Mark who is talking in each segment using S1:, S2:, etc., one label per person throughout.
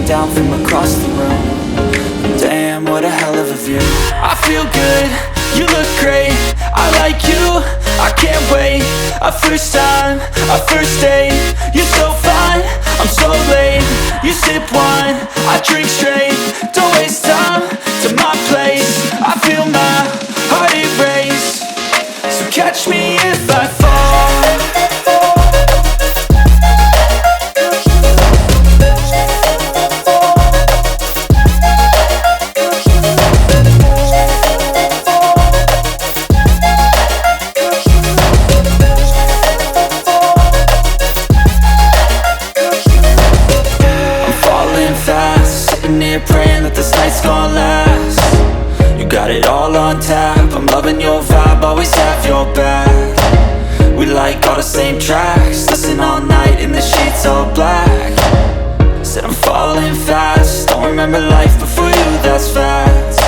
S1: down from across the room. Damn, what a hell of a view. I feel good, you look great, I like you, I can't wait. A first time, a first date, you're so fine, I'm so late. You sip wine, I drink straight, don't waste time to my place. I feel my heart erase, so catch me if I fall. Praying that this night's gonna last. You got it all on tap, I'm loving your vibe, always have your back. We like all the same tracks, listen all night in the sheets all black. Said I'm falling fast, don't remember life before you, that's fact.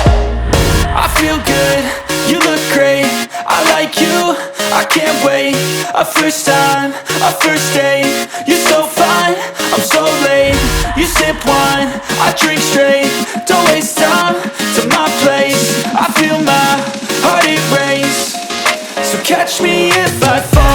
S1: I feel good, you look great, I like you, I can't wait. A first time, a first date, you're so fine, I'm so late. You sip wine, I drink straight, don't waste time to my place. I feel my heart erase, so catch me if I fall.